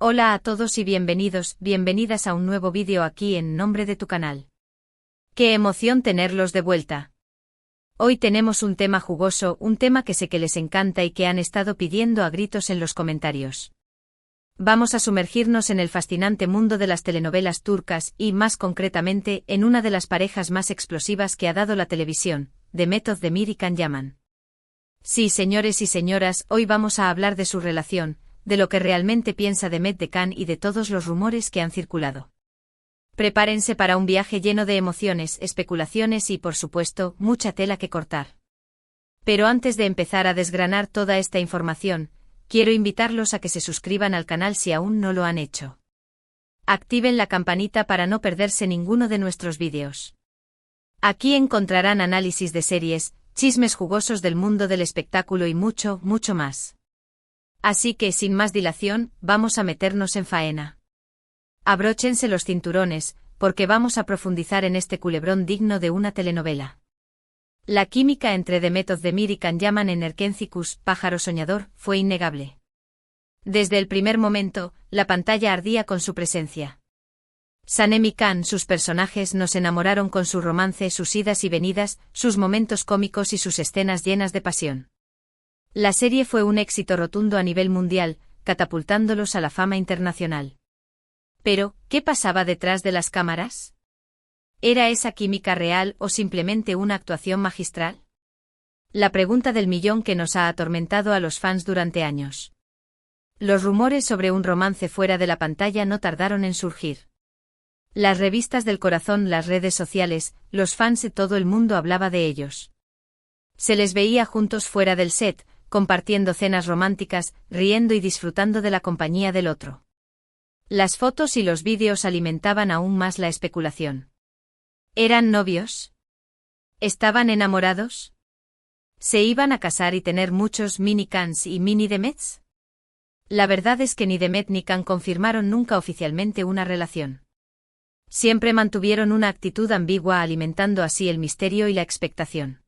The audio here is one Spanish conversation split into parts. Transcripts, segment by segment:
Hola a todos y bienvenidas a un nuevo vídeo aquí en nombre de tu canal. ¡Qué emoción tenerlos de vuelta! Hoy tenemos un tema jugoso, un tema que sé que les encanta y que han estado pidiendo a gritos en los comentarios. Vamos a sumergirnos en el fascinante mundo de las telenovelas turcas y, más concretamente, en una de las parejas más explosivas que ha dado la televisión, Demet Özdemir y Can Yaman. Sí, señores y señoras, hoy vamos a hablar de su relación, de lo que realmente piensa Demet de Can y de todos los rumores que han circulado. Prepárense para un viaje lleno de emociones, especulaciones y, por supuesto, mucha tela que cortar. Pero antes de empezar a desgranar toda esta información, quiero invitarlos a que se suscriban al canal si aún no lo han hecho. Activen la campanita para no perderse ninguno de nuestros vídeos. Aquí encontrarán análisis de series, chismes jugosos del mundo del espectáculo y mucho, mucho más. Así que, sin más dilación, vamos a meternos en faena. Abróchense los cinturones, porque vamos a profundizar en este culebrón digno de una telenovela. La química entre Demet Özdemir y Can Yaman en Erkencikus, Pájaro Soñador, fue innegable. Desde el primer momento, la pantalla ardía con su presencia. Sanem y Can, sus personajes, nos enamoraron con su romance, sus idas y venidas, sus momentos cómicos y sus escenas llenas de pasión. La serie fue un éxito rotundo a nivel mundial, catapultándolos a la fama internacional. Pero, ¿qué pasaba detrás de las cámaras? ¿Era esa química real o simplemente una actuación magistral? La pregunta del millón que nos ha atormentado a los fans durante años. Los rumores sobre un romance fuera de la pantalla no tardaron en surgir. Las revistas del corazón, las redes sociales, los fans de todo el mundo hablaba de ellos. Se les veía juntos fuera del set, compartiendo cenas románticas, riendo y disfrutando de la compañía del otro. Las fotos y los vídeos alimentaban aún más la especulación. ¿Eran novios? ¿Estaban enamorados? ¿Se iban a casar y tener muchos mini Cans y mini Demets? La verdad es que ni Demet ni Can confirmaron nunca oficialmente una relación. Siempre mantuvieron una actitud ambigua, alimentando así el misterio y la expectación.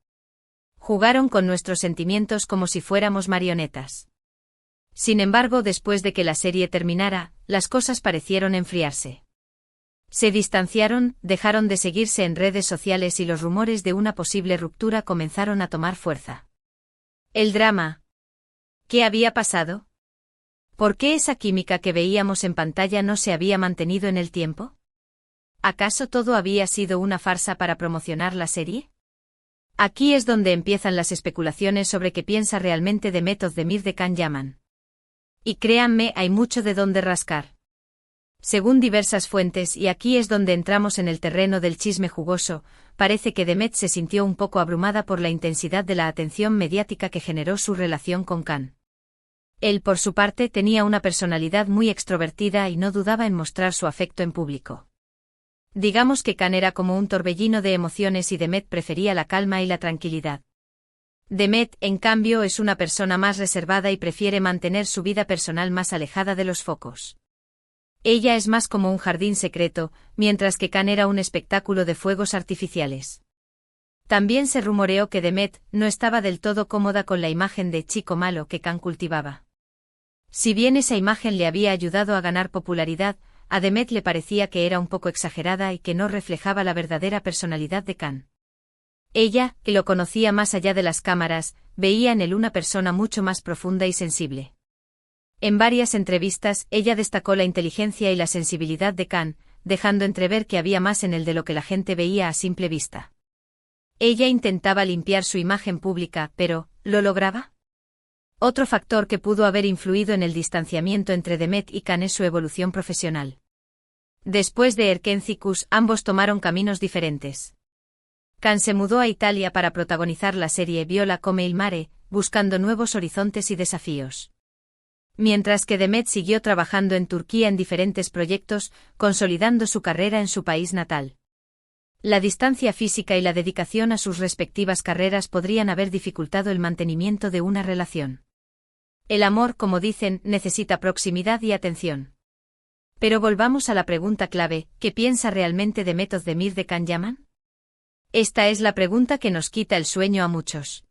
Jugaron con nuestros sentimientos como si fuéramos marionetas. Sin embargo, después de que la serie terminara, las cosas parecieron enfriarse. Se distanciaron, dejaron de seguirse en redes sociales y los rumores de una posible ruptura comenzaron a tomar fuerza. El drama. ¿Qué había pasado? ¿Por qué esa química que veíamos en pantalla no se había mantenido en el tiempo? ¿Acaso todo había sido una farsa para promocionar la serie? Aquí es donde empiezan las especulaciones sobre qué piensa realmente Demet Özdemir de Can Yaman. Y créanme, hay mucho de dónde rascar. Según diversas fuentes, y aquí es donde entramos en el terreno del chisme jugoso, parece que Demet se sintió un poco abrumada por la intensidad de la atención mediática que generó su relación con Can. Él, por su parte, tenía una personalidad muy extrovertida y no dudaba en mostrar su afecto en público. Digamos que Can era como un torbellino de emociones y Demet prefería la calma y la tranquilidad. Demet, en cambio, es una persona más reservada y prefiere mantener su vida personal más alejada de los focos. Ella es más como un jardín secreto, mientras que Can era un espectáculo de fuegos artificiales. También se rumoreó que Demet no estaba del todo cómoda con la imagen de chico malo que Can cultivaba. Si bien esa imagen le había ayudado a ganar popularidad, a Demet le parecía que era un poco exagerada y que no reflejaba la verdadera personalidad de Can. Ella, que lo conocía más allá de las cámaras, veía en él una persona mucho más profunda y sensible. En varias entrevistas, ella destacó la inteligencia y la sensibilidad de Can, dejando entrever que había más en él de lo que la gente veía a simple vista. Ella intentaba limpiar su imagen pública, pero, ¿lo lograba? Otro factor que pudo haber influido en el distanciamiento entre Demet y Can es su evolución profesional. Después de Erkencikus, ambos tomaron caminos diferentes. Can se mudó a Italia para protagonizar la serie Viola come il mare, buscando nuevos horizontes y desafíos. Mientras que Demet siguió trabajando en Turquía en diferentes proyectos, consolidando su carrera en su país natal. La distancia física y la dedicación a sus respectivas carreras podrían haber dificultado el mantenimiento de una relación. El amor, como dicen, necesita proximidad y atención. Pero volvamos a la pregunta clave, ¿qué piensa realmente Demet Özdemir de Can Yaman? Esta es la pregunta que nos quita el sueño a muchos.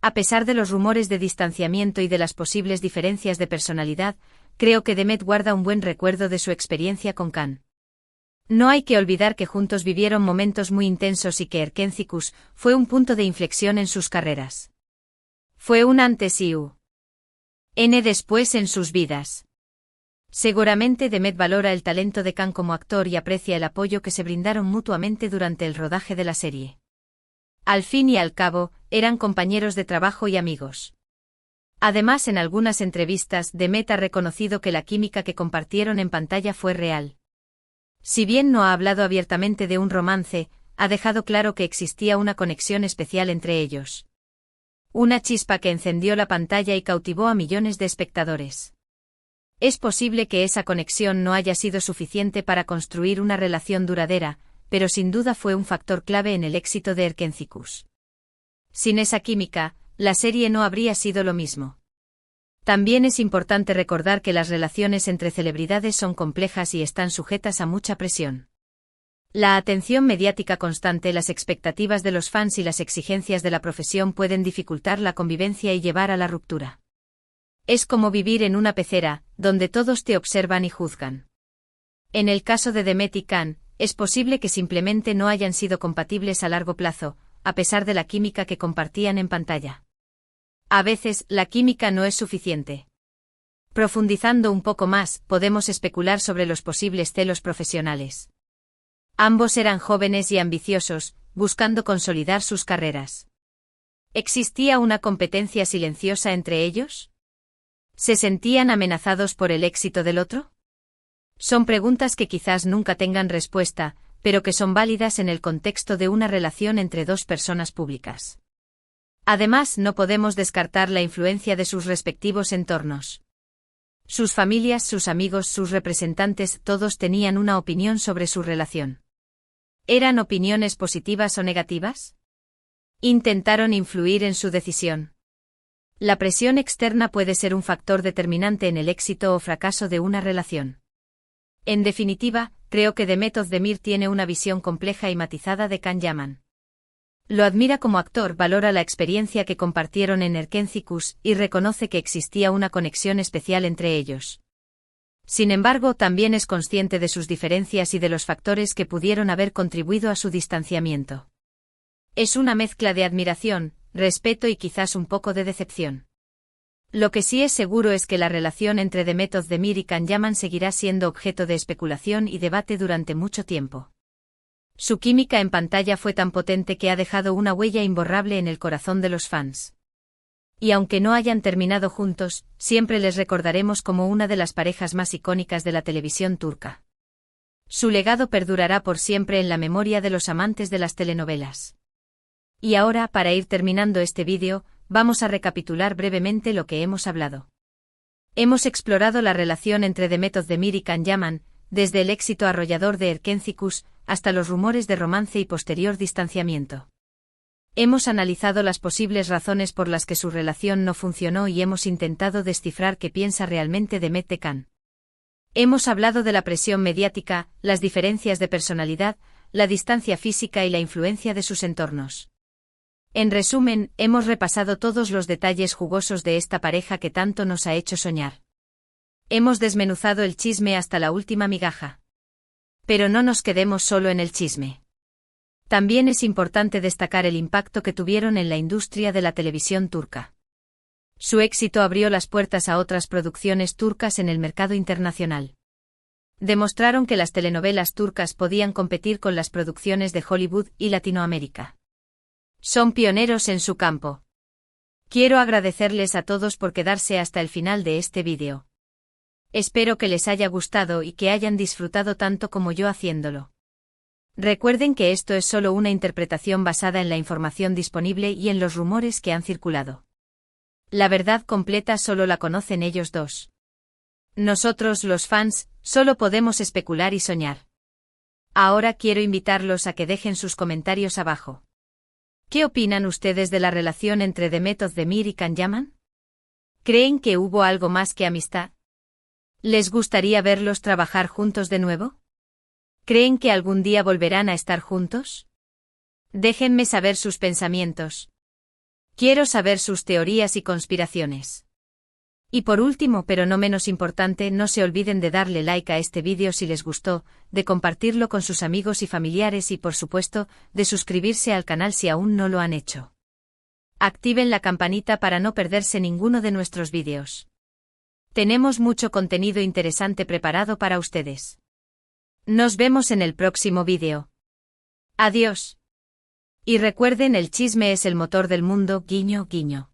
A pesar de los rumores de distanciamiento y de las posibles diferencias de personalidad, creo que Demet guarda un buen recuerdo de su experiencia con Khan. No hay que olvidar que juntos vivieron momentos muy intensos y que Erkenci-Kus fue un punto de inflexión en sus carreras. Fue un antes y un después en sus vidas. Seguramente Demet valora el talento de Khan como actor y aprecia el apoyo que se brindaron mutuamente durante el rodaje de la serie. Al fin y al cabo, eran compañeros de trabajo y amigos. Además, en algunas entrevistas, Demet ha reconocido que la química que compartieron en pantalla fue real. Si bien no ha hablado abiertamente de un romance, ha dejado claro que existía una conexión especial entre ellos. Una chispa que encendió la pantalla y cautivó a millones de espectadores. Es posible que esa conexión no haya sido suficiente para construir una relación duradera, pero sin duda fue un factor clave en el éxito de Erkenci-Kus. Sin esa química, la serie no habría sido lo mismo. También es importante recordar que las relaciones entre celebridades son complejas y están sujetas a mucha presión. La atención mediática constante, las expectativas de los fans y las exigencias de la profesión pueden dificultar la convivencia y llevar a la ruptura. Es como vivir en una pecera, donde todos te observan y juzgan. En el caso de Demet y Khan, es posible que simplemente no hayan sido compatibles a largo plazo, a pesar de la química que compartían en pantalla. A veces, la química no es suficiente. Profundizando un poco más, podemos especular sobre los posibles celos profesionales. Ambos eran jóvenes y ambiciosos, buscando consolidar sus carreras. ¿Existía una competencia silenciosa entre ellos? ¿Se sentían amenazados por el éxito del otro? Son preguntas que quizás nunca tengan respuesta, pero que son válidas en el contexto de una relación entre dos personas públicas. Además, no podemos descartar la influencia de sus respectivos entornos. Sus familias, sus amigos, sus representantes, todos tenían una opinión sobre su relación. ¿Eran opiniones positivas o negativas? ¿Intentaron influir en su decisión? La presión externa puede ser un factor determinante en el éxito o fracaso de una relación. En definitiva, creo que Demet Özdemir tiene una visión compleja y matizada de Can Yaman. Lo admira como actor, valora la experiencia que compartieron en Erkenci-Kus y reconoce que existía una conexión especial entre ellos. Sin embargo, también es consciente de sus diferencias y de los factores que pudieron haber contribuido a su distanciamiento. Es una mezcla de admiración, respeto y quizás un poco de decepción. Lo que sí es seguro es que la relación entre Demet Özdemir y Can Yaman seguirá siendo objeto de especulación y debate durante mucho tiempo. Su química en pantalla fue tan potente que ha dejado una huella imborrable en el corazón de los fans. Y aunque no hayan terminado juntos, siempre les recordaremos como una de las parejas más icónicas de la televisión turca. Su legado perdurará por siempre en la memoria de los amantes de las telenovelas. Y ahora, para ir terminando este vídeo, vamos a recapitular brevemente lo que hemos hablado. Hemos explorado la relación entre Demet Özdemir y Can Yaman, desde el éxito arrollador de Erkenci-Kus hasta los rumores de romance y posterior distanciamiento. Hemos analizado las posibles razones por las que su relación no funcionó y hemos intentado descifrar qué piensa realmente Demet de Can. Hemos hablado de la presión mediática, las diferencias de personalidad, la distancia física y la influencia de sus entornos. En resumen, hemos repasado todos los detalles jugosos de esta pareja que tanto nos ha hecho soñar. Hemos desmenuzado el chisme hasta la última migaja. Pero no nos quedemos solo en el chisme. También es importante destacar el impacto que tuvieron en la industria de la televisión turca. Su éxito abrió las puertas a otras producciones turcas en el mercado internacional. Demostraron que las telenovelas turcas podían competir con las producciones de Hollywood y Latinoamérica. Son pioneros en su campo. Quiero agradecerles a todos por quedarse hasta el final de este vídeo. Espero que les haya gustado y que hayan disfrutado tanto como yo haciéndolo. Recuerden que esto es solo una interpretación basada en la información disponible y en los rumores que han circulado. La verdad completa solo la conocen ellos dos. Nosotros, los fans, solo podemos especular y soñar. Ahora quiero invitarlos a que dejen sus comentarios abajo. ¿Qué opinan ustedes de la relación entre Demet Özdemir y Can Yaman? ¿Creen que hubo algo más que amistad? ¿Les gustaría verlos trabajar juntos de nuevo? ¿Creen que algún día volverán a estar juntos? Déjenme saber sus pensamientos. Quiero saber sus teorías y conspiraciones. Y por último, pero no menos importante, no se olviden de darle like a este vídeo si les gustó, de compartirlo con sus amigos y familiares y por supuesto, de suscribirse al canal si aún no lo han hecho. Activen la campanita para no perderse ninguno de nuestros vídeos. Tenemos mucho contenido interesante preparado para ustedes. Nos vemos en el próximo vídeo. Adiós. Y recuerden, el chisme es el motor del mundo, guiño, guiño.